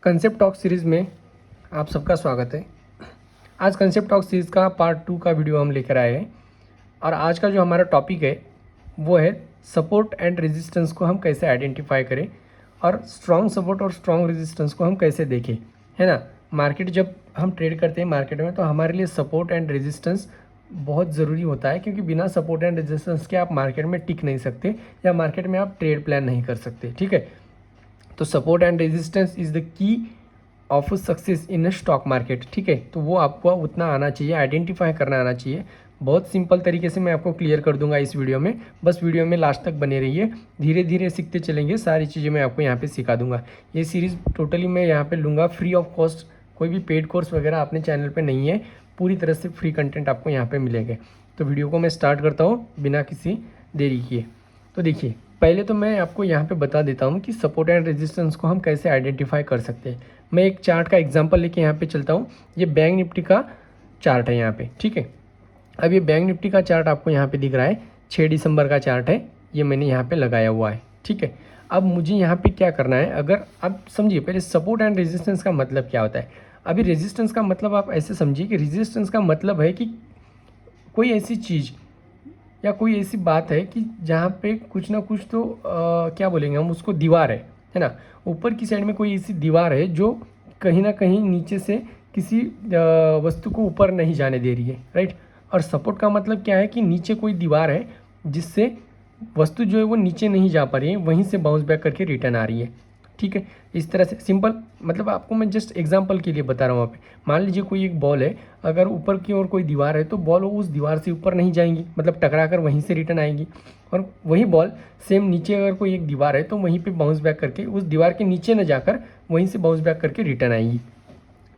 Concept talk series में आप सबका स्वागत है। आज कंसेप्ट टॉक सीरीज़ का पार्ट 2 का वीडियो हम लेकर आए हैं और आज का जो हमारा टॉपिक है वो है सपोर्ट एंड रेजिस्टेंस को हम कैसे आइडेंटिफाई करें और स्ट्रॉन्ग सपोर्ट और स्ट्रॉन्ग रेजिस्टेंस को हम कैसे देखें, है ना। मार्केट जब हम ट्रेड करते हैं मार्केट में तो हमारे लिए सपोर्ट एंड रेजिस्टेंस बहुत ज़रूरी होता है, क्योंकि बिना सपोर्ट एंड रेजिस्टेंस के आप मार्केट में टिक नहीं सकते या मार्केट में आप ट्रेड प्लान नहीं कर सकते, ठीक है। तो support and resistance is the key of success in a stock market, ठीक है। तो वो आपको उतना आना चाहिए, आइडेंटिफाई करना आना चाहिए। बहुत सिंपल तरीके से मैं आपको क्लियर कर दूंगा इस वीडियो में, बस वीडियो में लास्ट तक बने रहिए। धीरे धीरे सीखते चलेंगे, सारी चीज़ें मैं आपको यहाँ पे सिखा दूंगा। ये सीरीज़ टोटली मैं यहाँ पे लूँगा फ्री ऑफ कॉस्ट, कोई भी पेड कोर्स वगैरह अपने चैनल पर नहीं है, पूरी तरह से फ्री कंटेंट आपको यहाँ पर मिलेंगे। तो वीडियो को मैं स्टार्ट करता हूँ बिना किसी देरी किए। तो देखिए, पहले तो मैं आपको यहाँ पे बता देता हूँ कि सपोर्ट एंड रेजिस्टेंस को हम कैसे आइडेंटिफाई कर सकते हैं। मैं एक चार्ट का एग्जांपल लेके यहाँ पे चलता हूँ। ये बैंक निफ्टी का चार्ट है यहाँ पे, ठीक है। अब ये बैंक निफ्टी का चार्ट आपको यहाँ पे दिख रहा है, 6 दिसंबर का चार्ट है, ये मैंने यहाँ पे लगाया हुआ है, ठीक है। अब मुझे यहाँ पे क्या करना है, अगर आप समझिए पहले सपोर्ट एंड रेजिस्टेंस का मतलब क्या होता है। अभी रेजिस्टेंस का मतलब आप ऐसे समझिए कि रेजिस्टेंस का मतलब है कि कोई ऐसी चीज़ या कोई ऐसी बात है कि जहाँ पे कुछ ना कुछ तो क्या बोलेंगे हम उसको, दीवार है ना। ऊपर की साइड में कोई ऐसी दीवार है जो कहीं ना कहीं नीचे से किसी वस्तु को ऊपर नहीं जाने दे रही है, राइट। और सपोर्ट का मतलब क्या है कि नीचे कोई दीवार है जिससे वस्तु जो है वो नीचे नहीं जा पा रही है, वहीं से बाउंस बैक करके रिटर्न आ रही है, ठीक है। इस तरह से सिंपल, मतलब आपको मैं जस्ट एग्जांपल के लिए बता रहा हूँ। वहाँ पे मान लीजिए कोई एक बॉल है, अगर ऊपर की ओर कोई दीवार है तो बॉल उस दीवार से ऊपर नहीं जाएंगी, मतलब टकरा कर वहीं से रिटर्न आएंगी। और वही बॉल सेम नीचे अगर कोई एक दीवार है तो वहीं पे बाउंस बैक करके उस दीवार के नीचे न जाकर वहीं से बाउंस बैक करके रिटर्न आएंगी,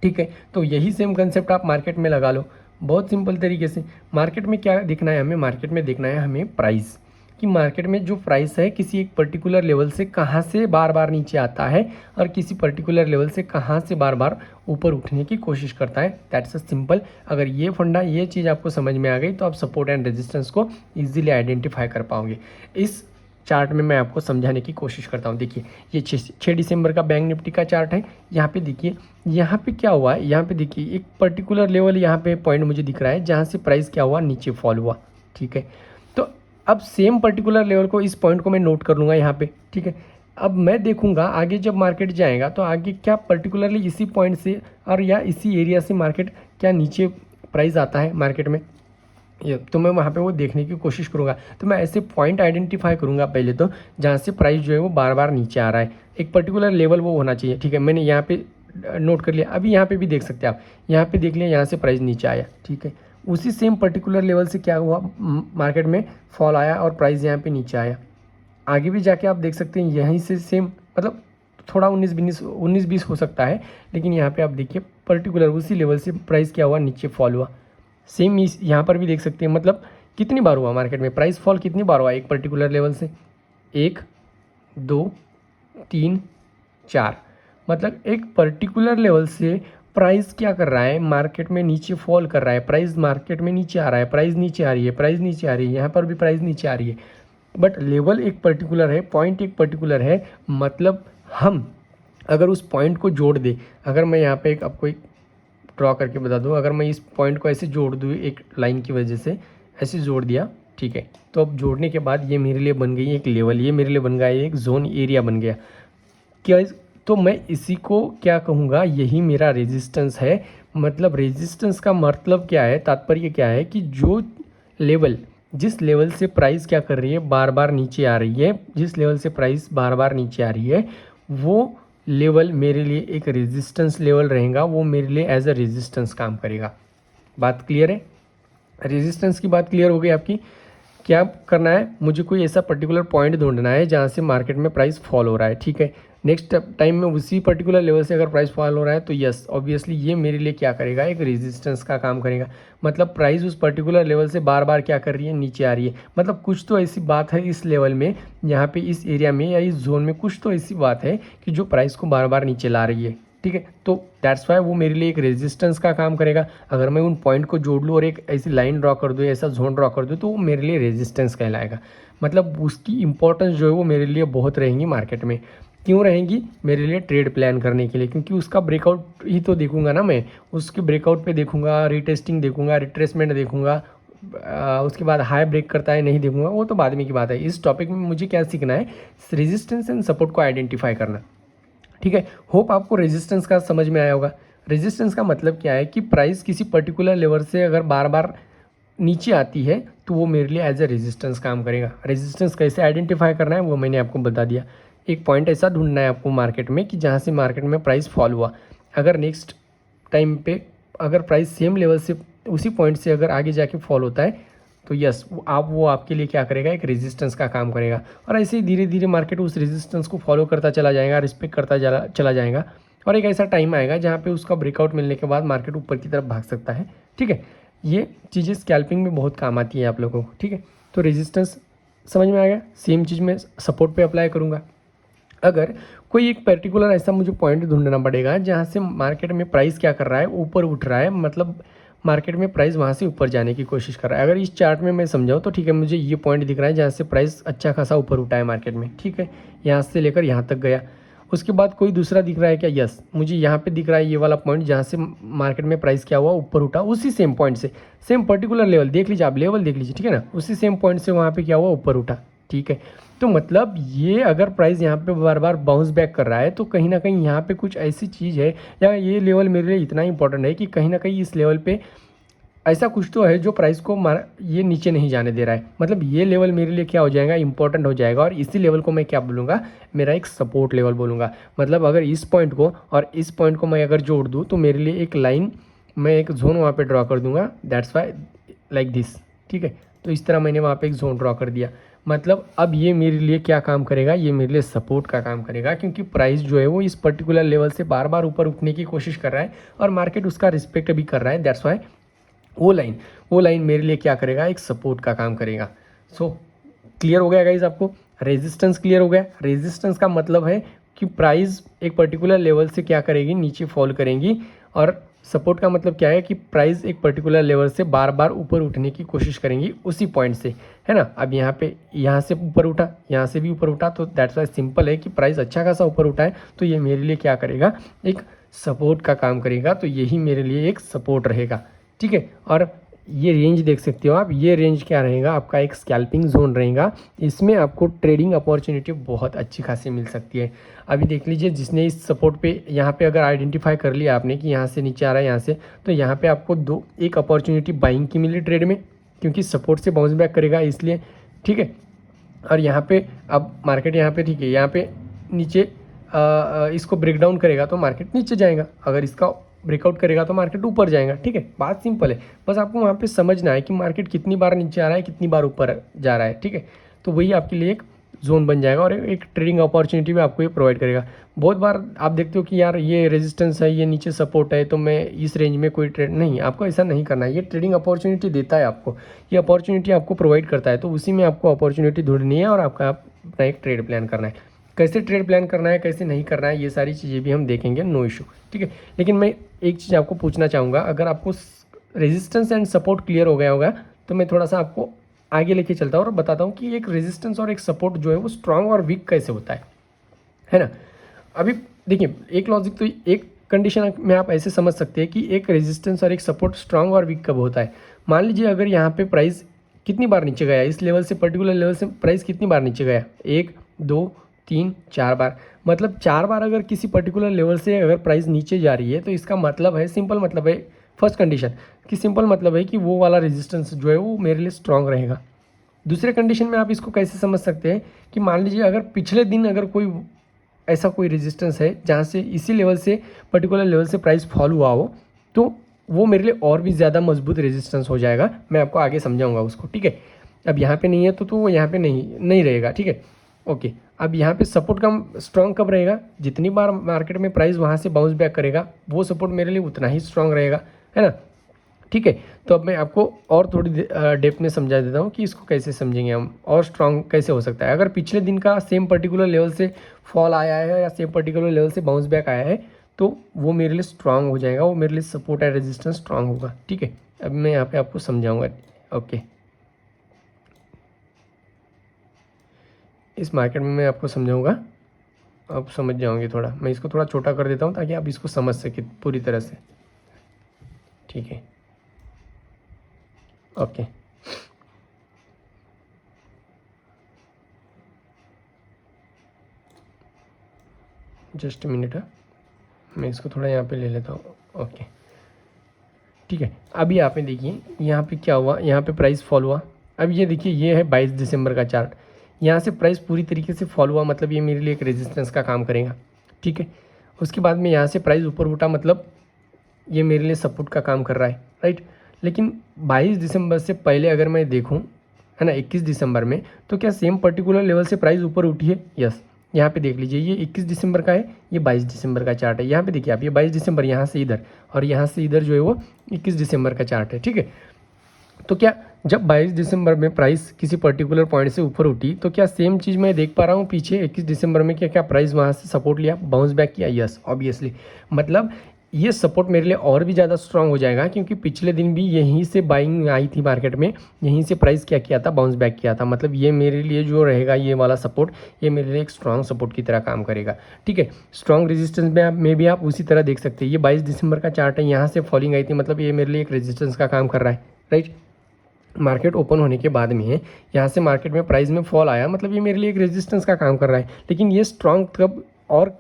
ठीक है। तो यही सेम कंसेप्ट आप मार्केट में लगा लो, बहुत सिंपल तरीके से। मार्केट में क्या देखना है हमें, मार्केट में देखना है हमें प्राइस, कि मार्केट में जो प्राइस है किसी एक पर्टिकुलर लेवल से कहाँ से बार बार नीचे आता है और किसी पर्टिकुलर लेवल से कहाँ से बार बार ऊपर उठने की कोशिश करता है। That's a simple. अगर ये फंडा, ये चीज़ आपको समझ में आ गई तो आप सपोर्ट एंड रेजिस्टेंस को ईजिली आइडेंटिफाई कर पाओगे। इस चार्ट में मैं आपको समझाने की कोशिश करता हूँ। देखिए, ये 6 दिसंबर का बैंक निफ्टी का चार्ट है। यहाँ पे देखिए, यहाँ पे क्या हुआ है, यहाँ पे देखिए एक पर्टिकुलर लेवल यहाँ पे पॉइंट मुझे दिख रहा है जहाँ से प्राइस क्या हुआ, नीचे फॉल हुआ, ठीक है। तो अब सेम पर्टिकुलर लेवल को, इस पॉइंट को मैं नोट कर लूँगा यहाँ पे, ठीक है। अब मैं देखूंगा आगे जब मार्केट जाएगा तो आगे क्या पर्टिकुलरली इसी पॉइंट से और या इसी एरिया से मार्केट क्या नीचे प्राइस आता है मार्केट में, ये तो मैं वहाँ पे वो देखने की कोशिश करूँगा। तो मैं ऐसे पॉइंट आइडेंटिफाई करूँगा पहले तो, जहाँ से प्राइस जो है वो बार बार नीचे आ रहा है, एक पर्टिकुलर लेवल वो होना चाहिए, ठीक है। मैंने यहाँ पे नोट कर लिया। अभी यहाँ पे भी देख सकते हैं आप, यहाँ पे देख लिया, यहाँ से प्राइस नीचे आया, ठीक है। उसी सेम पर्टिकुलर लेवल से क्या हुआ, मार्केट में फॉल आया और प्राइस यहाँ पे नीचे आया। आगे भी जाके आप देख सकते हैं यहीं से सेम, मतलब थोड़ा 19-20 हो सकता है, लेकिन यहाँ पे आप देखिए पर्टिकुलर उसी लेवल से प्राइस क्या हुआ, नीचे फॉल हुआ। सेम इस यहाँ पर भी देख सकते हैं, मतलब कितनी बार हुआ मार्केट में प्राइस फॉल, कितनी बार हुआ एक पर्टिकुलर लेवल से, 1 2 3 4, मतलब एक पर्टिकुलर लेवल से प्राइस क्या कर रहा है, मार्केट में नीचे फॉल कर रहा है, प्राइस मार्केट में नीचे आ रहा है, प्राइस नीचे आ रही है, प्राइस नीचे आ रही है, यहाँ पर भी प्राइस नीचे आ रही है। बट लेवल एक पर्टिकुलर है, पॉइंट एक पर्टिकुलर है, मतलब हम अगर उस पॉइंट को जोड़ दें, अगर मैं यहाँ पे आपको एक ड्रॉ करके बता दूँ, अगर मैं इस पॉइंट को ऐसे जोड़ दूँ एक लाइन की वजह से, ऐसे जोड़ दिया, ठीक है। तो अब जोड़ने के बाद ये मेरे लिए बन गई एक लेवल, ये मेरे लिए बन गया एक जोन, एरिया बन गया क्या। तो मैं इसी को क्या कहूँगा, यही मेरा रेजिस्टेंस है। मतलब रेजिस्टेंस का मतलब क्या है, तात्पर्य क्या है कि जो लेवल, जिस लेवल से प्राइस क्या कर रही है, बार बार नीचे आ रही है, जिस लेवल से प्राइस बार बार नीचे आ रही है, वो लेवल मेरे लिए एक रेजिस्टेंस लेवल रहेगा, वो मेरे लिए एज अ रेजिस्टेंस काम करेगा। बात क्लियर है, रेजिस्टेंस की बात क्लियर हो गई आपकी। क्या करना है, मुझे कोई ऐसा पर्टिकुलर पॉइंट ढूंढना है जहाँ से मार्केट में प्राइस फॉल हो रहा है, ठीक है। नेक्स्ट टाइम में उसी पर्टिकुलर लेवल से अगर प्राइस फॉल हो रहा है तो यस ऑब्वियसली ये मेरे लिए क्या करेगा, एक रेजिस्टेंस का काम करेगा। मतलब प्राइस उस पर्टिकुलर लेवल से बार बार क्या कर रही है, नीचे आ रही है। मतलब कुछ तो ऐसी बात है इस लेवल में, यहाँ पे इस एरिया में या इस जोन में कुछ तो ऐसी बात है कि जो प्राइस को बार बार नीचे ला रही है, ठीक है। तो दैट्स वाई वो मेरे लिए एक रेजिस्टेंस का काम करेगा। अगर मैं उन पॉइंट को जोड़ लूँ और एक ऐसी लाइन ड्रॉ कर दूँ, ऐसा जोन ड्रॉ कर दूँ, तो वो मेरे लिए रेजिस्टेंस कहलाएगा। मतलब उसकी इंपॉर्टेंस जो है वो मेरे लिए बहुत रहेंगी मार्केट में। क्यों रहेंगी? मेरे लिए ट्रेड प्लान करने के लिए, क्योंकि उसका ब्रेकआउट ही तो देखूंगा ना मैं, उसके ब्रेकआउट पे देखूंगा, रीटेस्टिंग देखूंगा, रिट्रेसमेंट देखूंगा, उसके बाद हाई ब्रेक करता है नहीं देखूंगा, वो तो बाद में की बात है। इस टॉपिक में मुझे क्या सीखना है? रेजिस्टेंस एंड सपोर्ट को आइडेंटिफाई करना। ठीक है, होप आपको रेजिस्टेंस का समझ में आया होगा। रेजिस्टेंस का मतलब क्या है कि प्राइस किसी पर्टिकुलर लेवल से अगर बार बार नीचे आती है तो वो मेरे लिए एज ए रेजिस्टेंस काम करेगा। रेजिस्टेंस कैसे आइडेंटिफाई करना है वो मैंने आपको बता दिया। एक पॉइंट ऐसा ढूंढना है आपको मार्केट में कि जहाँ से मार्केट में प्राइस फॉल हुआ, अगर नेक्स्ट टाइम पे अगर प्राइस सेम लेवल से उसी पॉइंट से अगर आगे जाके फॉल होता है तो यस, वो आपके लिए क्या करेगा? एक रेजिस्टेंस का काम करेगा। और ऐसे ही धीरे धीरे मार्केट उस रेजिस्टेंस को फॉलो करता चला जाएगा, रिस्पेक्ट करता चला जाएगा, और एक ऐसा टाइम आएगा जहाँ पे उसका ब्रेकआउट मिलने के बाद मार्केट ऊपर की तरफ भाग सकता है। ठीक है, ये चीज़ें स्कैल्पिंग में बहुत काम आती है आप लोगों को। ठीक है, तो रेजिस्टेंस समझ में आ गया। सेम चीज़ मैं सपोर्ट पे अप्लाई करूँगा। अगर कोई एक पर्टिकुलर ऐसा मुझे पॉइंट ढूंढना पड़ेगा जहाँ से मार्केट में प्राइस क्या कर रहा है? ऊपर उठ रहा है, मतलब मार्केट में प्राइस वहाँ से ऊपर जाने की कोशिश कर रहा है। अगर इस चार्ट में मैं समझाऊँ तो ठीक है, मुझे ये पॉइंट दिख रहा है जहाँ से प्राइस अच्छा खासा ऊपर उठा है मार्केट में। ठीक है, यहाँ से लेकर यहाँ तक गया। उसके बाद कोई दूसरा दिख रहा है क्या? यस, मुझे यहाँ पे दिख रहा है ये वाला पॉइंट जहाँ से मार्केट में प्राइस क्या हुआ? ऊपर उठा। उसी सेम पॉइंट से, सेम पर्टिकुलर लेवल देख लीजिए, आप लेवल देख लीजिए। ठीक है ना, उसी सेम पॉइंट से वहाँ पे क्या हुआ? ऊपर उठा। ठीक है, तो मतलब ये अगर प्राइस यहाँ पे बार बार बाउंस बैक कर रहा है तो कहीं ना कहीं यहाँ पे कुछ ऐसी चीज़ है, या ये लेवल मेरे लिए इतना इंपॉर्टेंट है कि कहीं ना कहीं इस लेवल पे ऐसा कुछ तो है जो प्राइस को ये नीचे नहीं जाने दे रहा है। मतलब ये लेवल मेरे लिए क्या हो जाएगा? इंपॉर्टेंट हो जाएगा। और इसी लेवल को मैं क्या बोलूँगा? मेरा एक सपोर्ट लेवल बोलूँगा। मतलब अगर इस पॉइंट को और इस पॉइंट को मैं अगर जोड़ दूँ तो मेरे लिए एक लाइन, मैं एक जोन वहाँ पे ड्रॉ कर दूँगा। That's why like this. ठीक है, तो इस तरह मैंने वहाँ पे एक जोन ड्रॉ कर दिया। मतलब अब ये मेरे लिए क्या काम करेगा? ये मेरे लिए सपोर्ट का काम करेगा, क्योंकि प्राइस जो है वो इस पर्टिकुलर लेवल से बार बार ऊपर उठने की कोशिश कर रहा है और मार्केट उसका रिस्पेक्ट भी कर रहा है। दैट्स वाई वो लाइन मेरे लिए क्या करेगा? एक सपोर्ट का काम करेगा। सो क्लियर हो गया गाइज आपको? रेजिस्टेंस क्लियर हो गया। रेजिस्टेंस का मतलब है कि प्राइस एक पर्टिकुलर लेवल से क्या करेगी? नीचे फॉल करेंगी। और सपोर्ट का मतलब क्या है कि प्राइस एक पर्टिकुलर लेवल से बार बार ऊपर उठने की कोशिश करेंगी उसी पॉइंट से, है ना। अब यहाँ पे यहाँ से ऊपर उठा, यहाँ से भी ऊपर उठा, तो दैट्स वाई सिंपल है कि प्राइस अच्छा खासा ऊपर उठा है तो ये मेरे लिए क्या करेगा? एक सपोर्ट का काम करेगा। तो यही मेरे लिए एक सपोर्ट रहेगा। ठीक है, और ये रेंज देख सकते हो आप, ये रेंज क्या रहेगा? आपका एक स्कैल्पिंग जोन रहेगा। इसमें आपको ट्रेडिंग अपॉर्चुनिटी बहुत अच्छी खासी मिल सकती है। अभी देख लीजिए, जिसने इस सपोर्ट पे यहाँ पे अगर आइडेंटिफाई कर लिया आपने कि यहाँ से नीचे आ रहा है यहाँ से, तो यहाँ पे आपको एक अपॉर्चुनिटी बाइंग की मिली ट्रेड में, क्योंकि सपोर्ट से बाउंस बैक करेगा इसलिए। ठीक है, और यहाँ पे अब मार्केट यहाँ पे, ठीक है, यहाँ पे नीचे इसको ब्रेक डाउन करेगा तो मार्केट नीचे जाएगा, अगर इसका ब्रेकआउट करेगा तो मार्केट ऊपर जाएगा। ठीक है, बात सिंपल है। बस आपको वहाँ पे समझना है कि मार्केट कितनी बार नीचे आ रहा है, कितनी बार ऊपर जा रहा है। ठीक है, तो वही आपके लिए एक जोन बन जाएगा और एक ट्रेडिंग अपॉर्चुनिटी भी आपको ये प्रोवाइड करेगा। बहुत बार आप देखते हो कि यार ये रेजिस्टेंस है, ये नीचे सपोर्ट है, तो मैं इस रेंज में कोई ट्रेड नहीं, आपको ऐसा नहीं करना है। ये ट्रेडिंग अपॉर्चुनिटी देता है आपको, ये अपॉर्चुनिटी आपको प्रोवाइड करता है, तो उसी में आपको अपॉर्चुनिटी ढूंढनी है और आपका अपना एक ट्रेड प्लान करना है। कैसे ट्रेड प्लान करना है, कैसे नहीं करना है, ये सारी चीज़ें भी हम देखेंगे, नो इशू। ठीक है, लेकिन मैं एक चीज़ आपको पूछना चाहूँगा, अगर आपको रेजिस्टेंस एंड सपोर्ट क्लियर हो गया होगा तो मैं थोड़ा सा आपको आगे लेके चलता हूँ और बताता हूँ कि एक रेजिस्टेंस और एक सपोर्ट जो है वो स्ट्रांग और वीक कैसे होता है ना। अभी देखिए, एक लॉजिक तो एक कंडीशन में आप ऐसे समझ सकते हैं कि एक रेजिस्टेंस और एक सपोर्ट स्ट्रांग और वीक कब होता है। मान लीजिए अगर यहाँ पे प्राइस कितनी बार नीचे गया, इस लेवल से पर्टिकुलर लेवल से प्राइस कितनी बार नीचे गया? 1 2 3 4 बार। मतलब 4 बार अगर किसी पर्टिकुलर लेवल से अगर प्राइस नीचे जा रही है तो इसका मतलब है, सिंपल मतलब है, फर्स्ट कंडीशन कि सिंपल मतलब है कि वो वाला रेजिस्टेंस जो है वो मेरे लिए स्ट्रांग रहेगा। दूसरे कंडीशन में आप इसको कैसे समझ सकते हैं कि मान लीजिए अगर पिछले दिन अगर ऐसा कोई रेजिस्टेंस है जहाँ से इसी लेवल से पर्टिकुलर लेवल से प्राइस फॉल हुआ हो, तो वो मेरे लिए और भी ज़्यादा मजबूत रेजिस्टेंस हो जाएगा। मैं आपको आगे समझाऊंगा उसको। ठीक है, अब यहाँ पे नहीं है तो वो यहाँ पे नहीं रहेगा। ठीक है, ओके। अब यहाँ पे सपोर्ट का स्ट्रॉन्ग कब रहेगा? जितनी बार मार्केट में प्राइस वहाँ से बाउंस बैक करेगा वो सपोर्ट मेरे लिए उतना ही स्ट्रॉन्ग रहेगा, है ना। ठीक है, तो अब मैं आपको और थोड़ी डेप्थ में समझा देता हूँ कि इसको कैसे समझेंगे हम और स्ट्रांग कैसे हो सकता है। अगर पिछले दिन का सेम पर्टिकुलर लेवल से फॉल आया है या सेम पर्टिकुलर लेवल से बाउंस बैक आया है तो वो मेरे लिए स्ट्रांग हो जाएगा, वो मेरे लिए सपोर्ट एंड रेजिस्टेंस स्ट्रांग होगा। ठीक है, अब मैं यहाँ पे आपको समझाऊंगा। ओके, इस मार्केट में मैं आपको समझाऊंगा। आप समझ जाओगे थोड़ा। मैं इसको थोड़ा छोटा कर देता हूँ ताकि आप इसको समझ सकें पूरी तरह से। ठीक है, ओके। जस्ट मिनट है, मैं इसको थोड़ा यहाँ पे ले लेता हूँ। ओके, ठीक है। अभी यहाँ पे देखिए यहाँ पे क्या हुआ, यहाँ पे प्राइस फॉल हुआ। अब ये देखिए ये है 22 दिसंबर का चार्ट। यहाँ से प्राइस पूरी तरीके से फॉल हुआ, मतलब ये मेरे लिए एक रेजिस्टेंस का काम करेगा। ठीक है, उसके बाद में यहाँ से प्राइस ऊपर उठा, मतलब ये मेरे लिए सपोर्ट का काम कर रहा है, राइट। लेकिन 22 दिसंबर से पहले अगर मैं देखूँ, है ना, 21 दिसंबर में, तो क्या सेम पर्टिकुलर लेवल से प्राइस ऊपर उठी है? यस। यहाँ पे देख लीजिए ये 21 दिसंबर का है, ये 22 दिसंबर का चार्ट है। यहाँ पे देखिए आप, ये 22 दिसंबर यहाँ से इधर और यहाँ से इधर जो है वो 21 दिसंबर का चार्ट है। ठीक है, तो क्या जब 22 दिसंबर में प्राइस किसी पर्टिकुलर पॉइंट से ऊपर उठी, तो क्या सेम चीज़ मैं देख पा रहा हूँ पीछे 21 दिसंबर में? क्या प्राइस वहाँ से सपोर्ट लिया, बाउंस बैक किया? Yes, obviously. मतलब ये सपोर्ट मेरे लिए और भी ज़्यादा स्ट्रांग हो जाएगा, क्योंकि पिछले दिन भी यहीं से बाइंग आई थी मार्केट में, यहीं से प्राइस क्या किया था, बाउंस बैक किया था। मतलब ये मेरे लिए जो रहेगा ये वाला सपोर्ट, ये मेरे लिए एक स्ट्रांग सपोर्ट की तरह काम करेगा। ठीक है, स्ट्रांग रेजिस्टेंस में भी आप उसी तरह देख सकते हैं। ये 22 दिसंबर का चार्ट है, यहाँ से फॉलिंग आई थी, मतलब ये मेरे लिए एक रेजिस्टेंस का काम कर रहा है, राइट। मार्केट ओपन होने के बाद में यहाँ से मार्केट में प्राइस में फॉल आया, मतलब ये मेरे लिए एक रेजिस्टेंस का काम कर रहा है। लेकिन ये स्ट्रांग कब और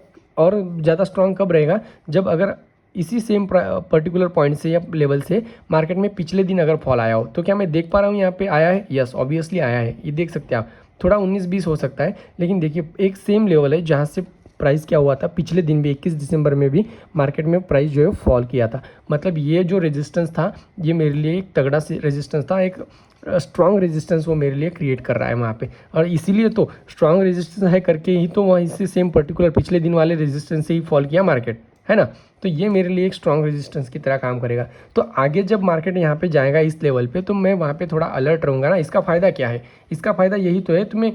ज़्यादा स्ट्रांग कब रहेगा, जब अगर इसी सेम पर्टिकुलर पॉइंट से या लेवल से मार्केट में पिछले दिन अगर फॉल आया हो। तो क्या मैं देख पा रहा हूँ यहाँ पे आया है? यस, ऑब्वियसली आया है। ये देख सकते हैं आप, थोड़ा 19-20 हो सकता है, लेकिन देखिए एक सेम लेवल है जहाँ से प्राइस क्या हुआ था पिछले दिन भी, 21 दिसंबर में भी मार्केट में प्राइस जो है फॉल किया था। मतलब ये जो रेजिस्टेंस था ये मेरे लिए एक तगड़ा रेजिस्टेंस था, एक स्ट्रॉन्ग रेजिस्टेंस वो मेरे लिए क्रिएट कर रहा है वहाँ पे। और इसीलिए तो स्ट्रॉन्ग रेजिस्टेंस है करके ही तो वहीं से सेम पर्टिकुलर पिछले दिन वाले रेजिस्टेंस से ही फॉल किया मार्केट, है ना। तो ये मेरे लिए एक स्ट्रॉन्ग रेजिस्टेंस की तरह काम करेगा। तो आगे जब मार्केट यहाँ पे जाएगा इस लेवल पे, तो मैं वहाँ पे थोड़ा अलर्ट रहूँगा ना। इसका फ़ायदा क्या है? इसका फ़ायदा यही तो है, तुम्हें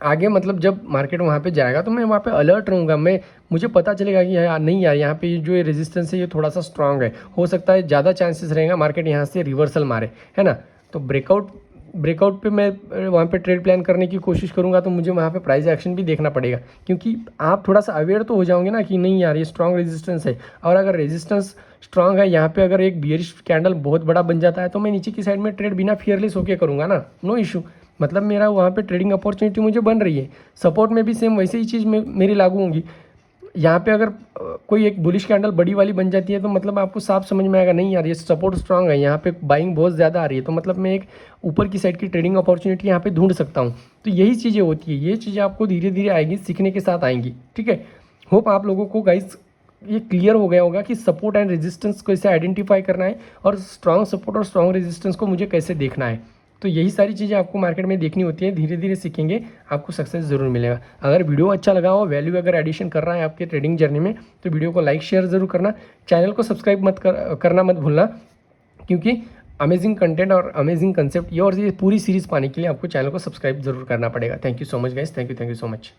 आगे मतलब जब मार्केट वहाँ पे जाएगा तो मैं वहाँ पे अलर्ट रहूँगा। मुझे पता चलेगा कि यार नहीं यार, यहाँ पे जो ये रेजिस्टेंस है ये थोड़ा सा स्ट्रांग है, हो सकता है ज़्यादा चांसेस रहेगा मार्केट यहाँ से रिवर्सल मारे, है ना। तो ब्रेकआउट पे मैं वहाँ पे ट्रेड प्लान करने की कोशिश करूँगा, तो मुझे वहाँ पे प्राइस एक्शन भी देखना पड़ेगा, क्योंकि आप थोड़ा सा अवेयर तो हो जाओगे ना कि नहीं यार ये स्ट्रांग रेजिस्टेंस है। और अगर रेजिस्टेंस स्ट्रांग है यहाँ पे, अगर एक बियरिश कैंडल बहुत बड़ा बन जाता है, तो मैं नीचे की साइड में ट्रेड बिना फियरलेस होकर करूँगा ना, नो इशू। मतलब मेरा वहाँ पे ट्रेडिंग अपॉर्चुनिटी मुझे बन रही है। सपोर्ट में भी सेम वैसे ही चीज़ मेरी लागू होंगी। यहाँ पे अगर कोई एक बुलिश कैंडल बड़ी वाली बन जाती है, तो मतलब आपको साफ समझ में आएगा नहीं यार ये सपोर्ट स्ट्रांग है, यहाँ पे बाइंग बहुत ज़्यादा आ रही है, तो मतलब मैं एक ऊपर की साइड की ट्रेडिंग अपॉर्चुनिटी यहाँ पे ढूंढ सकता हूँ। तो यही चीज़ें होती है, ये चीज़ें आपको धीरे धीरे आएगी, सीखने के साथ आएंगी। ठीक है, होप आप लोगों को गाइस ये क्लियर हो गया होगा कि सपोर्ट एंड रेजिस्टेंस को कैसे आइडेंटिफाई करना है, और स्ट्रांग सपोर्ट और स्ट्रांग रेजिस्टेंस को मुझे कैसे देखना है। तो यही सारी चीज़ें आपको मार्केट में देखनी होती है। धीरे धीरे सीखेंगे, आपको सक्सेस ज़रूर मिलेगा। अगर वीडियो अच्छा लगा हो, वैल्यू अगर एडिशन कर रहा है आपके ट्रेडिंग जर्नी में, तो वीडियो को लाइक शेयर ज़रूर करना। चैनल को सब्सक्राइब करना मत भूलना, क्योंकि अमेजिंग कंटेंट और अमेजिंग कंसेप्ट ये और ये पूरी सीरीज़ पाने के लिए आपको चैनल को सब्सक्राइब जरूर करना पड़ेगा। Thank you so much guys, thank you so much.